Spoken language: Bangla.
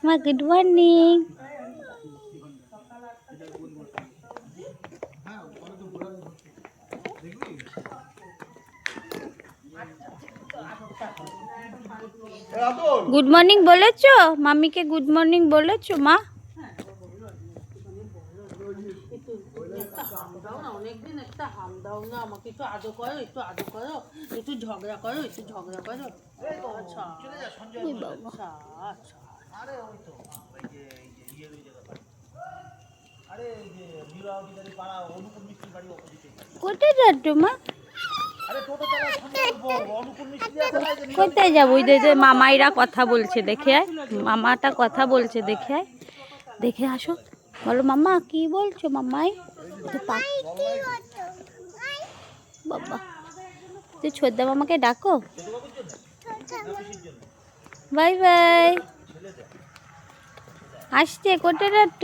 মা গুড মর্নিং। গুড মর্নিং বলেছো মাম্মিকে? গুড মর্নিং বলেছো মা? অনেকদিন একটা হাম দাও না আমাকে, একটু আদর করো, একটু আদর করো, একটু ঝগড়া করো, একটু ঝগড়া করো। আচ্ছা আচ্ছা আচ্ছা। আরে ওই তো ওই যে ইয়ে জায়গা, আরে এই যে বিরাটিদারি পাড়া অনুকূল মিস্ত্রির বাড়ি অপোজিটে। কোথায় যাচ্ছ মা? আরে টোটো চালায় সঞ্জয় বলবো অনুকূল মিস্ত্রি আছে না, এই যে কোথায় যাবো? ওই যে মামাইরা কথা বলছে, দেখে আয়। মামাটা কথা বলছে, দেখে আয়, দেখে আসো। বলো মাম্মা কি বলছো মাম্মাই? বাবা তুই ছোদ্দা মামাকে ডাকো। Bye bye. আসছে কোথায় যাচ্ছ?